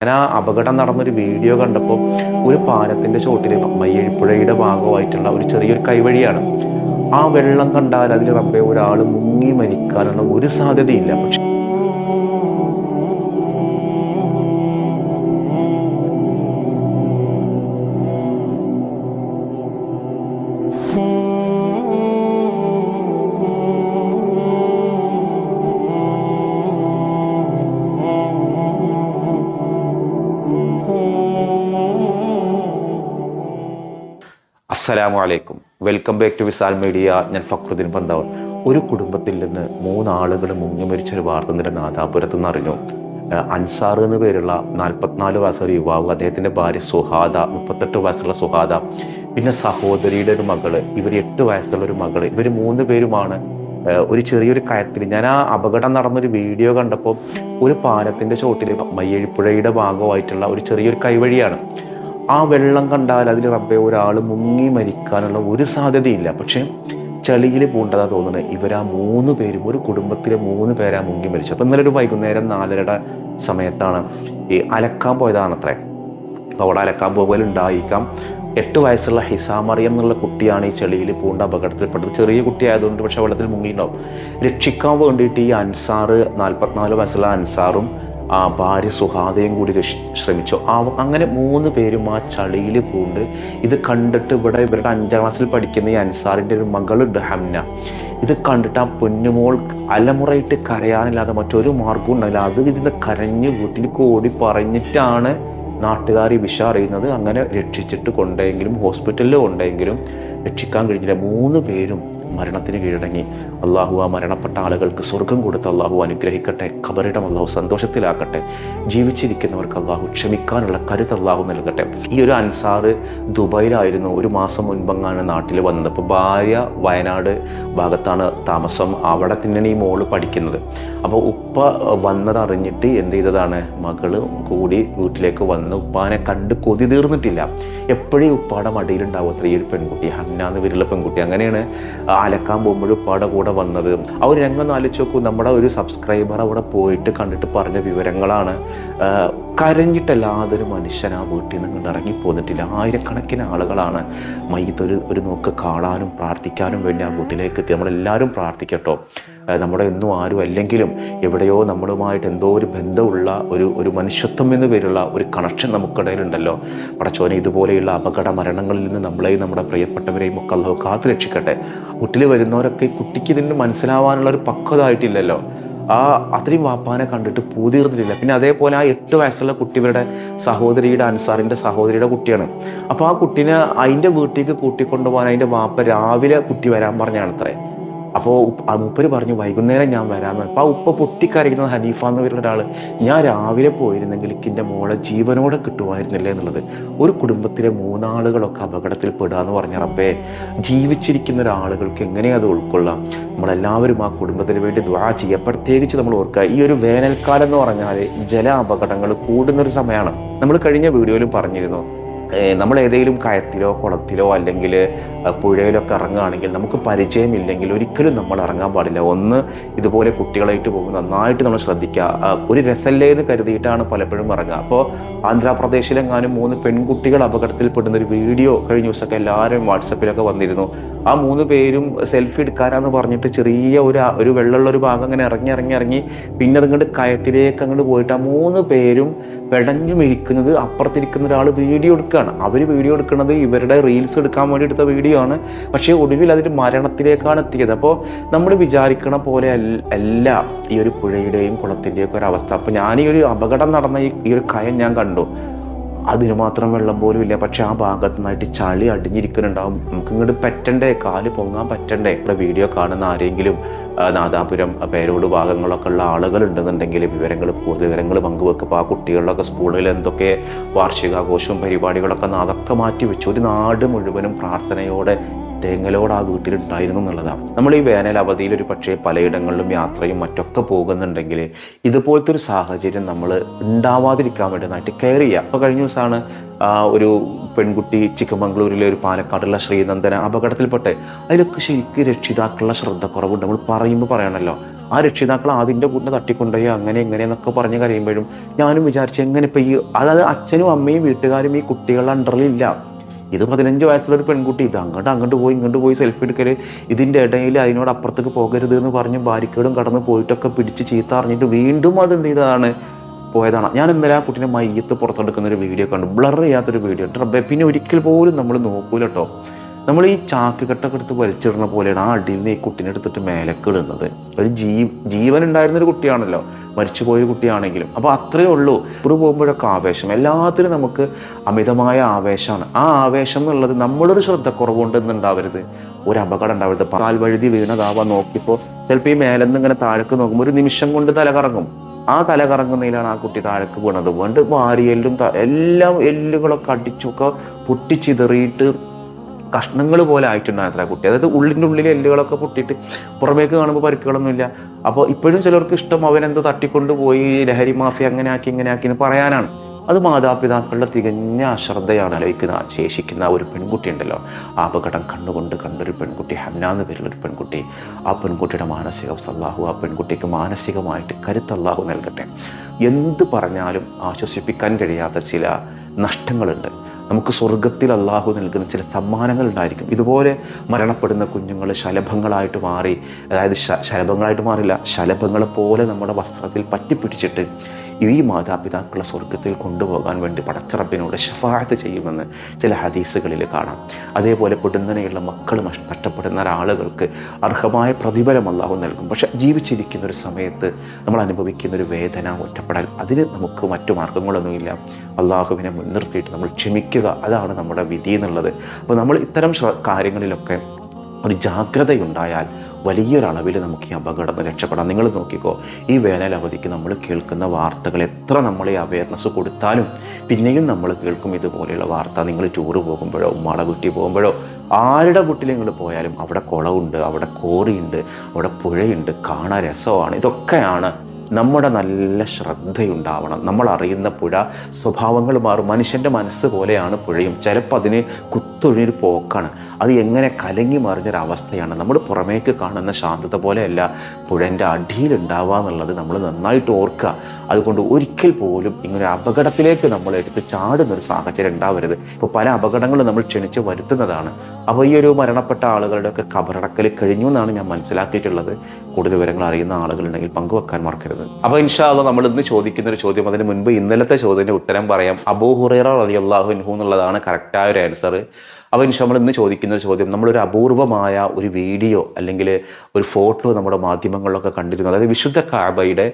ഞാൻ ആ അപകടം നടന്നൊരു വീഡിയോ കണ്ടപ്പോൾ ഒരു പാലത്തിന്റെ ചോട്ടിൽ മയ്യഴിപ്പുഴയുടെ ഭാഗമായിട്ടുള്ള ഒരു ചെറിയൊരു കൈവഴിയാണ്. ആ വെള്ളം കണ്ടാൽ അതിൽ റബ്ബെ ഒരാൾ മുങ്ങി മരിക്കാനുള്ള ഒരു സാധ്യതയില്ല. പക്ഷെ അസ്സലാമു അലൈക്കും, welcome back to Visal media. ഞാൻ ഫക്രുദ്ദീൻ പന്താവൂർ. ഒരു കുടുംബത്തിൽ നിന്ന് 3 ആളുകൾ മുങ്ങി മരിച്ചൊരു വാർത്ത നിന്റെ നാദാപുരത്ത് നിന്ന് അറിഞ്ഞു. അൻസാർ എന്ന് പേരുള്ള 44 വയസ്സുള്ള യുവാവ്, അദ്ദേഹത്തിന്റെ ഭാര്യ സുഹാദ, 38 വയസ്സുള്ള സുഹാദ, പിന്നെ സഹോദരിയുടെ ഒരു മകള്, ഇവർ 8 വയസ്സുള്ള ഒരു മകള്, ഇവർ 3 പേരുമാണ് ഒരു ചെറിയൊരു കയത്തിൽ. ഞാൻ ആ അപകടം നടന്നൊരു വീഡിയോ കണ്ടപ്പോൾ ഒരു പാലത്തിന്റെ ചോട്ടിൽ മയ്യഴിപ്പുഴയുടെ ഭാഗമായിട്ടുള്ള ഒരു ചെറിയൊരു കൈവഴിയാണ്. ആ വെള്ളം കണ്ടാൽ അതിൽ റബ്ബെ ഒരാൾ മുങ്ങി മരിക്കാനുള്ള ഒരു സാധ്യതയില്ല. പക്ഷെ ചളിയിൽ പൂണ്ടതാ തോന്നുന്നത്. ഇവരാ 3 പേരും, ഒരു കുടുംബത്തിലെ 3 പേരാ മുങ്ങി മരിച്ചു. അപ്പൊ ഇന്നലെ ഒരു വൈകുന്നേരം 4:30 സമയത്താണ് ഈ അലക്കാൻ പോയതാണത്രേ. അപ്പൊ അവിടെ അലക്കാൻ പോകലുണ്ടായിരിക്കാം. 8 വയസ്സുള്ള ഹിസാമറിയം എന്നുള്ള കുട്ടിയാണ് ഈ ചെളിയിൽ പൂണ്ട അപകടത്തിൽപ്പെട്ടത്. ചെറിയ കുട്ടിയായതുകൊണ്ട് പക്ഷെ വെള്ളത്തിൽ മുങ്ങിയിട്ടുണ്ടാവും. രക്ഷിക്കാൻ വേണ്ടിയിട്ട് ഈ അൻസാർ, 44 വയസ്സുള്ള അൻസാറും ഭാര്യ സുഹാദയും കൂടി ശ്രമിച്ചു. അങ്ങനെ 3 പേരും ആ ചളിയിൽ പൂണ്ട് ഇത് കണ്ടിട്ട് ഇവരുടെ 5ാം ക്ലാസ്സിൽ പഠിക്കുന്ന ഈ അൻസാറിന്റെ ഒരു മകളുണ്ട് ഹംന. ഇത് കണ്ടിട്ട് ആ പൊന്നുമോൾ അലമുറയിട്ട് കരയാനില്ലാതെ മറ്റൊരു മാർഗവും ഉണ്ടായില്ല. അത് ഇതിന് കരഞ്ഞ് വീട്ടിലേക്ക് ഓടി പറഞ്ഞിട്ടാണ് നാട്ടുകാർ ഈ വിഷ അറിയുന്നത്. അങ്ങനെ രക്ഷിച്ചിട്ട് കൊണ്ടെങ്കിലും ഹോസ്പിറ്റലിൽ കൊണ്ടെങ്കിലും രക്ഷിക്കാൻ കഴിഞ്ഞില്ല. 3 പേരും മരണത്തിന് കീഴടങ്ങി. അള്ളാഹു ആ മരണപ്പെട്ട ആളുകൾക്ക് സ്വർഗം കൊടുത്ത് അള്ളാഹു അനുഗ്രഹിക്കട്ടെ. ഖബറിടം അള്ളാഹു സന്തോഷത്തിലാക്കട്ടെ. ജീവിച്ചിരിക്കുന്നവർക്ക് അള്ളാഹു ക്ഷമിക്കാനുള്ള കരുത്ത് അള്ളാഹു നൽകട്ടെ. ഈ ഒരു അൻസാർ ദുബായിലായിരുന്നു. ഒരു മാസം മുൻപങ്ങാണ് നാട്ടിൽ വന്നത്. അപ്പോൾ ഭാര്യ വയനാട് ഭാഗത്താണ് താമസം. അവിടെ തന്നെയാണ് ഈ മോള് പഠിക്കുന്നത്. അപ്പോൾ ഉപ്പ വന്നത് അറിഞ്ഞിട്ട് എന്ത് ചെയ്തതാണ്, മകള് കൂടി വീട്ടിലേക്ക് വന്ന് ഉപ്പാനെ കണ്ട് കൊതി തീർന്നിട്ടില്ല. എപ്പോഴും ഉപ്പാടെ മടിയിലുണ്ടാവും അത്ര ഈ ഒരു പെൺകുട്ടി, ഹന്നാന്ന് പേരുള്ള പെൺകുട്ടി. അങ്ങനെയാണ് അലക്കാൻ പോകുമ്പോഴും ഉപ്പാടെ കൂടെ വന്നത്. ആ ഒരു രംഗം ആലോചിച്ച് നോക്കൂ. നമ്മുടെ ഒരു സബ്സ്ക്രൈബർ അവിടെ പോയിട്ട് കണ്ടിട്ട് പറഞ്ഞ വിവരങ്ങളാണ്. കരഞ്ഞിട്ടല്ലാതെ ഒരു മനുഷ്യൻ ആ വീട്ടിൽ നിന്ന് ഇറങ്ങി പോന്നിട്ടില്ല. ആയിരക്കണക്കിന് ആളുകളാണ് മയ്യത്ത് ഒരു നോക്ക് കാണാനും പ്രാർത്ഥിക്കാനും വേണ്ടി ആ വീട്ടിലേക്ക് എത്തി. നമ്മളെല്ലാവരും പ്രാർത്ഥിക്കട്ടോ. നമ്മുടെ ഒന്നും ആരും അല്ലെങ്കിലും എവിടെയോ നമ്മളുമായിട്ട് എന്തോ ഒരു ബന്ധമുള്ള ഒരു മനുഷ്യത്വം എന്ന് പേരുള്ള ഒരു കണക്ഷൻ നമുക്കിടയിലുണ്ടല്ലോ. പടച്ചോനെ, ഇതുപോലെയുള്ള അപകട മരണങ്ങളിൽ നിന്ന് നമ്മളെയും നമ്മുടെ പ്രിയപ്പെട്ടവരെയും ഒക്കെ അല്ലാഹു കാത്തു രക്ഷിക്കട്ടെ. വീട്ടിൽ വരുന്നവരൊക്കെ കുട്ടിക്ക് ഇതിന് മനസ്സിലാവാനുള്ള ഒരു പക്വത ആയിട്ടില്ലല്ലോ. അത്രയും വാപ്പാനെ കണ്ടിട്ട് പൂതീർന്നിട്ടില്ല. പിന്നെ അതേപോലെ ആ 8 വയസ്സുള്ള കുട്ടിയുടെ സഹോദരിയുടെ, അൻസാറിന്റെ സഹോദരിയുടെ കുട്ടിയാണ്. അപ്പൊ ആ കുട്ടീനെ അതിന്റെ വീട്ടിലേക്ക് കൂട്ടിക്കൊണ്ടുപോകാൻ അതിന്റെ വാപ്പ രാവിലെ കുട്ടി വരാൻ പറഞ്ഞാണ് അത്രേ. അപ്പോൾ മൂപ്പര് പറഞ്ഞു വൈകുന്നേരം ഞാൻ വരാമെന്ന്. അപ്പൊ ആ ഉപ്പ പൊട്ടിക്കരയുന്നത് ഹനീഫ എന്ന് പറയുന്ന ഒരാള്, ഞാൻ രാവിലെ പോയിരുന്നെങ്കിൽ എൻ്റെ മോളെ ജീവനോടെ കിട്ടുമായിരുന്നില്ലേ എന്നുള്ളത്. ഒരു കുടുംബത്തിലെ 3 ആളുകളൊക്കെ അപകടത്തിൽ പെടുക എന്ന് പറഞ്ഞ റബ്ബേ, ജീവിച്ചിരിക്കുന്ന ഒരാളുകൾക്ക് എങ്ങനെയാ അത് ഉൾക്കൊള്ളാം? നമ്മളെല്ലാവരും ആ കുടുംബത്തിന് വേണ്ടി ദുആ ചെയ്യുക. പ്രത്യേകിച്ച് നമ്മൾ ഓർക്കുക, ഈ ഒരു വേനൽക്കാലം എന്ന് പറഞ്ഞാൽ ജല അപകടങ്ങൾ കൂടുന്നൊരു സമയമാണ്. നമ്മൾ കഴിഞ്ഞ വീഡിയോയിലും പറഞ്ഞിരുന്നു, നമ്മൾ ഏതെങ്കിലും കയത്തിലോ കുളത്തിലോ അല്ലെങ്കിൽ പുഴയിലൊക്കെ ഇറങ്ങുകയാണെങ്കിൽ നമുക്ക് പരിചയമില്ലെങ്കിൽ ഒരിക്കലും നമ്മൾ ഇറങ്ങാൻ പാടില്ല. ഒന്ന്, ഇതുപോലെ കുട്ടികളായിട്ട് പോകുമ്പോൾ നന്നായിട്ട് നമ്മൾ ശ്രദ്ധിക്കുക. ഒരു രസല്ലേ എന്ന് കരുതിയിട്ടാണ് പലപ്പോഴും ഇറങ്ങുക. അപ്പോൾ ആന്ധ്രാപ്രദേശിലെങ്ങാനും 3 പെൺകുട്ടികൾ അപകടത്തിൽപ്പെടുന്ന ഒരു വീഡിയോ കഴിഞ്ഞ ദിവസമൊക്കെ എല്ലാവരും വാട്സപ്പിലൊക്കെ വന്നിരുന്നു. ആ 3 പേരും സെൽഫി എടുക്കാനാന്ന് പറഞ്ഞിട്ട് ചെറിയ ഒരു വെള്ളമുള്ള ഒരു ഭാഗം അങ്ങനെ ഇറങ്ങി പിന്നെ അതങ്ങോട്ട് കയത്തിലേക്ക് അങ്ങോട്ട് പോയിട്ട് ആ 3 പേരും പെടഞ്ഞു മിരിക്കുന്നത് അപ്പുറത്തിരിക്കുന്ന ഒരാൾ വീഡിയോ എടുക്കുകയാണ്. അവർ വീഡിയോ എടുക്കുന്നത് ഇവരുടെ റീൽസ് എടുക്കാൻ വേണ്ടി എടുത്ത വീഡിയോ ആണ്. പക്ഷേ ഒടുവിൽ അതിന്റെ മരണത്തിലേക്കാണ് എത്തിയത്. അപ്പോൾ നമ്മൾ വിചാരിക്കണ പോലെ അല്ല ഈ ഒരു പുഴയുടെയും കുളത്തിന്റെയും ഒക്കെ ഒരു അവസ്ഥ. അപ്പൊ ഞാൻ ഈ ഒരു അപകടം നടന്ന ഈ ഒരു കയം ഞാൻ കണ്ടു. അതിന് മാത്രം വെള്ളം പോലും ഇല്ല. പക്ഷെ ആ ഭാഗത്തു നിന്നായിട്ട് ചളി അടിഞ്ഞിരിക്കുന്നുണ്ടാവും. നമുക്ക് ഇങ്ങോട്ട് പറ്റണ്ടേ, കാല് പൊങ്ങാൻ പറ്റണ്ടേ? ഇവിടെ വീഡിയോ കാണുന്ന ആരെങ്കിലും നാദാപുരം പേരോട് ഭാഗങ്ങളൊക്കെ ഉള്ള ആളുകൾ ഉണ്ടെന്നുണ്ടെങ്കിൽ കൂടുതൽ വിവരങ്ങൾ പങ്കുവെക്കുക. ആ കുട്ടികളിലൊക്കെ സ്കൂളിൽ എന്തൊക്കെ വാർഷികാഘോഷവും പരിപാടികളൊക്കെ അതൊക്കെ മാറ്റി വെച്ചു. ഒരു നാട് മുഴുവനും പ്രാർത്ഥനയോടെ തേങ്ങലോട് ആ വീട്ടിലുണ്ടായിരുന്നു എന്നുള്ളതാണ്. നമ്മൾ ഈ വേനൽ അവധിയിൽ ഒരു പക്ഷേ പലയിടങ്ങളിലും യാത്രയും മറ്റൊക്കെ പോകുന്നുണ്ടെങ്കിൽ ഇതുപോലത്തെ ഒരു സാഹചര്യം നമ്മൾ ഉണ്ടാവാതിരിക്കാൻ വേണ്ടി കെയർ ചെയ്യുക. അപ്പോൾ കഴിഞ്ഞ ദിവസമാണ് ഒരു പെൺകുട്ടി ചിക്കമംഗ്ലൂരിലെ ഒരു പാലക്കാടുള്ള ശ്രീനന്ദന അപകടത്തിൽപ്പെട്ട്. അതിലൊക്കെ ശരിക്കും രക്ഷിതാക്കളുടെ ശ്രദ്ധക്കുറവുണ്ട്. നമ്മൾ പറയുമ്പോൾ പറയണല്ലോ, ആ രക്ഷിതാക്കൾ അതിൻ്റെ കൂട്ടിനെ തട്ടിക്കൊണ്ടുപോയി അങ്ങനെ എങ്ങനെയെന്നൊക്കെ പറഞ്ഞ് കരയുമ്പോഴും ഞാനും വിചാരിച്ചു എങ്ങനെ ഇപ്പം ഈ അതായത് അച്ഛനും അമ്മയും വീട്ടുകാരും ഈ കുട്ടികളുടെ അണ്ടറിലില്ല. ഇത് 15 വയസ്സുള്ള ഒരു പെൺകുട്ടി, ഇത് അങ്ങോട്ട് പോയി ഇങ്ങോട്ട് പോയി സെൽഫി എടുക്കൽ, ഇതിൻ്റെ ഇടയിൽ അതിനോട് അപ്പുറത്തേക്ക് പോകരുത് എന്ന് പറഞ്ഞ് ബാരിക്കേഡും കടന്ന് പോയിട്ടൊക്കെ പിടിച്ച് ചീത്ത അറിഞ്ഞിട്ട് വീണ്ടും അത് എന്ത് ചെയ്തതാണ്, പോയതാണ്. ഞാൻ ഇന്നലെ ആ കുട്ടീനെ മയ്യത്ത് പുറത്തെടുക്കുന്ന ഒരു വീഡിയോ കണ്ടു, ബ്ലർ ചെയ്യാത്തൊരു വീഡിയോ. പിന്നെ ഒരിക്കൽ പോലും നമ്മൾ നോക്കൂല കേട്ടോ. നമ്മൾ ഈ ചാക്ക് കെട്ടൊക്കെ എടുത്ത് വലിച്ചിടുന്ന പോലെയാണ് ആ അടിയിൽ നിന്ന് ഈ കുട്ടീനെ എടുത്തിട്ട് മേലക്ക് ഇടുന്നത്. ഒരു ജീവൻ ഉണ്ടായിരുന്നൊരു കുട്ടിയാണല്ലോ, മരിച്ചുപോയ കുട്ടിയാണെങ്കിലും. അപ്പോൾ അത്രയേ ഉള്ളൂ. ടൂർ പോകുമ്പോഴൊക്കെ ആവേശം, എല്ലാത്തിനും നമുക്ക് അമിതമായ ആവേശമാണ്. ആ ആവേശം എന്നുള്ളത് നമ്മളൊരു ശ്രദ്ധക്കുറവുണ്ടെന്നുണ്ടാവരുത്, ഒരു അപകടം ഉണ്ടാവരുത്. പാൽ വഴുതി വീണതാവാൻ നോക്കിയപ്പോൾ ചിലപ്പോൾ ഈ മേലെന്ന് ഇങ്ങനെ താഴേക്ക് നോക്കുമ്പോൾ ഒരു നിമിഷം കൊണ്ട് തല കറങ്ങും. ആ തല കറങ്ങുന്നതിലാണ് ആ കുട്ടി താഴേക്ക് വീണത്. വീണ്ട് വാരിയെല്ലും എല്ലാം എല്ലുകളൊക്കെ അടിച്ചൊക്കെ പൊട്ടിച്ചിതറിയിട്ട് കഷ്ണങ്ങൾ പോലെ ആയിട്ടുണ്ടായിരുന്നില്ല കുട്ടി. അതായത് ഉള്ളിൻ്റെ ഉള്ളിൽ എല്ലുകളൊക്കെ പൊട്ടിയിട്ട് പുറമേക്ക് കാണുമ്പോൾ പരിക്കുകളൊന്നുമില്ല. അപ്പോൾ ഇപ്പോഴും ചിലർക്ക് ഇഷ്ടം അവനെന്തോ തട്ടിക്കൊണ്ടുപോയി ലഹരി മാഫിയ അങ്ങനെ ആക്കി ഇങ്ങനെ ആക്കി എന്ന് പറയാനാണ്. അത് മാതാപിതാക്കളുടെ തികഞ്ഞ അശ്രദ്ധയാണ്. ശേഷിക്കുന്ന ഒരു പെൺകുട്ടി ഉണ്ടല്ലോ, ആ അപകടം കണ്ടുകൊണ്ട് കണ്ടൊരു പെൺകുട്ടി, ഹന്ന എന്ന് പേരുള്ളൊരു പെൺകുട്ടി. ആ പെൺകുട്ടിയുടെ മാനസികാവസ്ഥ അല്ലാഹു ആ പെൺകുട്ടിക്ക് മാനസികമായിട്ട് കരുത്ത് അല്ലാഹു നൽകട്ടെ. എന്ത് പറഞ്ഞാലും ആശ്വസിപ്പിക്കാൻ കഴിയാത്ത ചില നഷ്ടങ്ങളുണ്ട്. നമുക്ക് സ്വർഗത്തിൽ അല്ലാഹു നൽകുന്ന ചില സമ്മാനങ്ങൾ ഉണ്ടായിരിക്കും. ഇതുപോലെ മരണപ്പെടുന്ന കുഞ്ഞുങ്ങൾ ശലഭങ്ങളായിട്ട് മാറി, അതായത് ശലഭങ്ങളായിട്ട് മാറില്ല, ശലഭങ്ങളെ പോലെ നമ്മുടെ വസ്ത്രത്തിൽ പറ്റിപ്പിടിച്ചിട്ട് ഈ മാതാപിതാക്കളെ സ്വർഗത്തിൽ കൊണ്ടുപോകാൻ വേണ്ടി പടച്ചറബിനോട് ശഫാഅത്ത് ചെയ്യുമെന്ന് ചില ഹദീസുകളിൽ കാണാം. അതേപോലെ പൊടുന്നനെയുള്ള മക്കൾ നഷ്ടപ്പെടുന്ന ഒരാളുകൾക്ക് അർഹമായ പ്രതിഫലം അല്ലാഹു നൽകും. പക്ഷെ ജീവിച്ചിരിക്കുന്ന ഒരു സമയത്ത് നമ്മൾ അനുഭവിക്കുന്ന ഒരു വേദന, ഒറ്റപ്പെടൽ, അതിന് നമുക്ക് മറ്റു മാർഗങ്ങളൊന്നുമില്ല. അല്ലാഹുവിനെ മുൻനിർത്തിയിട്ട് നമ്മൾ ക്ഷമിക്കുക, അതാണ് നമ്മുടെ വിധി എന്നുള്ളത്. അപ്പോൾ നമ്മൾ ഇത്തരം കാര്യങ്ങളിലൊക്കെ ഒരു ജാഗ്രതയുണ്ടായാൽ വലിയൊരളവിൽ നമുക്ക് ഈ അപകടം രക്ഷപ്പെടാം. നിങ്ങൾ നോക്കിക്കോ, ഈ വേനൽ അവധിക്ക് നമ്മൾ കേൾക്കുന്ന വാർത്തകൾ എത്ര നമ്മൾ ഈ അവയർനെസ് കൊടുത്താലും പിന്നെയും നമ്മൾ കേൾക്കും ഇതുപോലെയുള്ള വാർത്ത. നിങ്ങൾ ടൂറ് പോകുമ്പോഴോ ഉമ്മാടെ വീട്ടിൽ പോകുമ്പോഴോ ആരുടെ വീട്ടിൽ നിങ്ങൾ പോയാലും അവിടെ കുളമുണ്ട്, അവിടെ കോറിയുണ്ട്, അവിടെ പുഴയുണ്ട്, കാണാൻ രസമാണ്. ഇതൊക്കെയാണ് നമ്മുടെ നല്ല ശ്രദ്ധയുണ്ടാവണം. നമ്മൾ അറിയുന്ന പുഴ സ്വഭാവങ്ങൾ മാറും. മനുഷ്യൻ്റെ മനസ്സ് പോലെയാണ് പുഴയും. ചിലപ്പോൾ അതിന് കുത്തൊഴിഞ്ഞൊരു പോക്കാണ്, അത് എങ്ങനെ കലങ്ങി മറിഞ്ഞൊരവസ്ഥയാണ്. നമ്മൾ പുറമേക്ക് കാണുന്ന ശാന്തത പോലെയല്ല പുഴൻ്റെ അടിയിലുണ്ടാവുക എന്നുള്ളത് നമ്മൾ നന്നായിട്ട് ഓർക്കുക. അതുകൊണ്ട് ഒരിക്കൽ പോലും ഇങ്ങനെ അപകടത്തിലേക്ക് നമ്മൾ എടുത്ത് ചാടുന്നൊരു സാഹചര്യം ഉണ്ടാവരുത്. ഇപ്പോൾ പല അപകടങ്ങളും നമ്മൾ ക്ഷണിച്ച് വരുത്തുന്നതാണ്. അപ്പോൾ ഈ ഒരു മരണപ്പെട്ട ആളുകളുടെയൊക്കെ ഖബറടക്കൽ കഴിഞ്ഞു എന്നാണ് ഞാൻ മനസ്സിലാക്കിയിട്ടുള്ളത്. കൂടുതൽ വിവരങ്ങൾ അറിയുന്ന ആളുകളുണ്ടെങ്കിൽ പങ്കുവെക്കാൻ മറക്കരുത്. അപ്പോൾ ഇൻഷാ അല്ലാഹ് നമ്മൾ ഇന്ന് ചോദിക്കുന്ന ഒരു ചോദ്യം, അതിന് മുൻപ് ഇന്നലത്തെ ചോദ്യത്തിന്റെ ഉത്തരം പറയാം. അബൂ ഹുറൈറ റളിയല്ലാഹു അൻഹു എന്നുള്ളതാണ് കറക്റ്റായ ഒരു ആൻസർ. അപ്പോൾ ഇൻഷാ നമ്മൾ ഇന്ന് ചോദിക്കുന്ന ഒരു ചോദ്യം, നമ്മളൊരു അപൂർവമായ ഒരു വീഡിയോ അല്ലെങ്കിൽ ഒരു ഫോട്ടോ നമ്മുടെ മാധ്യമങ്ങളിലൊക്കെ കണ്ടിരുന്നു. അതായത് വിശുദ്ധ കാബയുടെ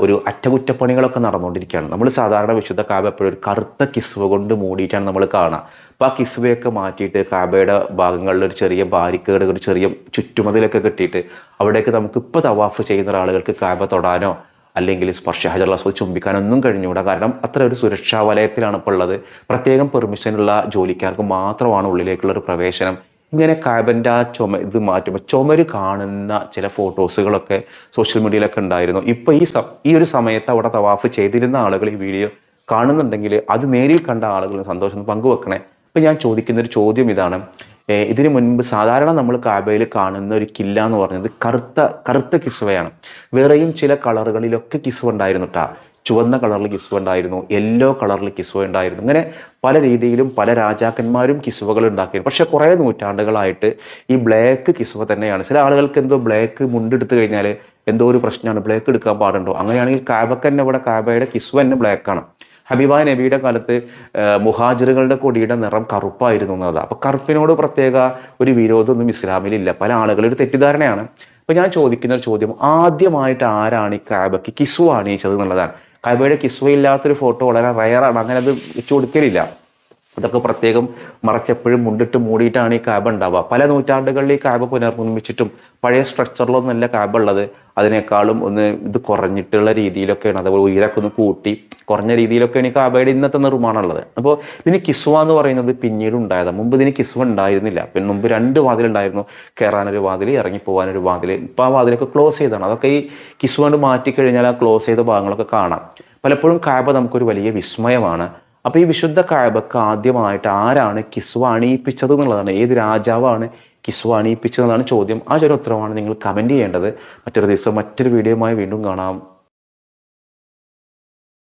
ഒരു അറ്റകുറ്റപ്പണികളൊക്കെ നടന്നുകൊണ്ടിരിക്കുകയാണ്. നമ്മൾ സാധാരണ വിശുദ്ധ കാബ എപ്പോഴും ഒരു കറുത്ത കിസ്വ കൊണ്ട് മൂടിയിട്ടാണ് നമ്മൾ കാണുക. അപ്പോൾ ആ കിസ്വയൊക്കെ മാറ്റിയിട്ട് കാബയുടെ ഭാഗങ്ങളിൽ ഒരു ചെറിയ ബാരിക്കേഡ്, ഒരു ചെറിയ ചുറ്റുമതിലൊക്കെ കെട്ടിയിട്ട് അവിടേക്ക് നമുക്ക് ഇപ്പോൾ തവാഫ് ചെയ്യുന്ന ആളുകൾക്ക് കാബ തൊടാനോ അല്ലെങ്കിൽ സ്പർശ ഹജറുൽ അസ്വദ് ചുംബിക്കാനൊന്നും കഴിഞ്ഞുകൂടാ. കാരണം അത്ര ഒരു സുരക്ഷാ വലയത്തിലാണ് ഇപ്പോൾ ഉള്ളത്. പ്രത്യേകം പെർമിഷനുള്ള ജോലിക്കാർക്ക് മാത്രമാണ് ഉള്ളിലേക്കുള്ള ഒരു പ്രവേശനം. ഇങ്ങനെ കാബൻ്റെ ആ ഇത് മാറ്റുമ്പോൾ ചുമര് കാണുന്ന ചില ഫോട്ടോസുകളൊക്കെ സോഷ്യൽ മീഡിയയിലൊക്കെ ഉണ്ടായിരുന്നു. ഇപ്പോൾ ഈ ഒരു സമയത്ത് അവിടെ തവാഫ് ചെയ്തിരുന്ന ആളുകൾ ഈ വീഡിയോ കാണുന്നുണ്ടെങ്കിൽ അത് നേരിൽ കണ്ട ആളുകൾ സന്തോഷം പങ്കുവെക്കണേ. ഇപ്പം ഞാൻ ചോദിക്കുന്ന ഒരു ചോദ്യം ഇതാണ്. ഇതിനു മുൻപ് സാധാരണ നമ്മൾ കാബയിൽ കാണുന്ന ഒരു കില്ല എന്ന് പറയുന്നത് കറുത്ത കിസ്വയാണ്. വേറെയും ചില കളറുകളിലൊക്കെ കിസ്വ ഉണ്ടായിരുന്നു കേട്ടോ. ചുവന്ന കളറിൽ കിസ്വ ഉണ്ടായിരുന്നു, യെല്ലോ കളറിൽ കിസ്വ ഉണ്ടായിരുന്നു. ഇങ്ങനെ പല രീതിയിലും പല രാജാക്കന്മാരും കിസ്വകൾ ഉണ്ടാക്കിയിരുന്നു. പക്ഷെ കുറേ നൂറ്റാണ്ടുകളായിട്ട് ഈ ബ്ലാക്ക് കിസ്വ തന്നെയാണ്. ചില ആളുകൾക്ക് എന്തോ ബ്ലാക്ക് മുണ്ടെടുത്തു കഴിഞ്ഞാൽ എന്തോ ഒരു പ്രശ്നമാണ്, ബ്ലാക്ക് എടുക്കാൻ പാടുണ്ടോ? അങ്ങനെയാണെങ്കിൽ കാബക്ക് തന്നെ ഇവിടെ കാബയുടെ കിസ്വ തന്നെ ബ്ലാക്കാണ്. ഹബീബായ നബിയുടെ കാലത്ത് മുഹാജിറുകളുടെ കൊടിയുടെ നിറം കറുപ്പായിരുന്നു എന്നതാണ്. അപ്പൊ കറുപ്പിനോട് പ്രത്യേക ഒരു വിരോധമൊന്നും ഇസ്ലാമിലില്ല. പല ആളുകളും ഒരു തെറ്റിദ്ധാരണയാണ്. അപ്പൊ ഞാൻ ചോദിക്കുന്ന ഒരു ചോദ്യം, ആദ്യമായിട്ട് ആരാണ് ഈ കാബയ്ക്ക് കിസ്വ അണിയിച്ചത് എന്നുള്ളതാണ്. കാബയുടെ കിസ്വ ഇല്ലാത്തൊരു ഫോട്ടോ വളരെ റയറാണ്, അങ്ങനെ അത് വെച്ചു കൊടുക്കലില്ല. ഇതൊക്കെ പ്രത്യേകം മറച്ചെപ്പോഴും മുണ്ടിട്ട് മൂടിയിട്ടാണ് ഈ കാബ ഉണ്ടാവുക. പല നൂറ്റാണ്ടുകളിൽ ഈ കാബ പുനർനിർമ്മിച്ചിട്ടും പഴയ സ്ട്രക്ചറിലൊന്നല്ല കാബ ഉള്ളത്. അതിനേക്കാളും ഒന്ന് ഇത് കുറഞ്ഞിട്ടുള്ള രീതിയിലൊക്കെയാണ്, അതുപോലെ ഉയരൊക്കെ ഒന്ന് കൂട്ടി കുറഞ്ഞ രീതിയിലൊക്കെയാണ് ഈ കാബയുടെ ഇന്നത്തെ നിർമ്മാണമുള്ളത്. അപ്പോൾ ഇതിന് കിസ്വ എന്ന് പറയുന്നത് പിന്നീട് ഉണ്ടായതാണ്. മുമ്പ് ഇതിന് കിസ്വ ഉണ്ടായിരുന്നില്ല. പിന്നെ മുമ്പ് 2 വാതിലുണ്ടായിരുന്നു, കയറാനൊരു വാതിൽ, ഇറങ്ങിപ്പോകാനൊരു വാതിൽ. ഇപ്പോൾ ആ വാതിലൊക്കെ ക്ലോസ് ചെയ്താണ്. അതൊക്കെ ഈ കിസ്വ കൊണ്ട് മാറ്റിക്കഴിഞ്ഞാൽ ആ ക്ലോസ് ചെയ്ത ഭാഗങ്ങളൊക്കെ കാണാം. പലപ്പോഴും കാബ നമുക്കൊരു വലിയ വിസ്മയമാണ്. അപ്പോൾ ഈ വിശുദ്ധ കാബക്ക് ആദ്യമായിട്ട് ആരാണ് കിസ്വ അണിയിപ്പിച്ചത് എന്നുള്ളതാണ്, ഏത് രാജാവാണ് കിസ്വ അണിയിപ്പിച്ചതെന്നാണ് ചോദ്യം. ആ ചോദ്യം ഉത്തരമാണ് നിങ്ങൾ കമൻറ്റ് ചെയ്യേണ്ടത്. മറ്റൊരു ദിവസം മറ്റൊരു വീഡിയോയുമായി വീണ്ടും കാണാം.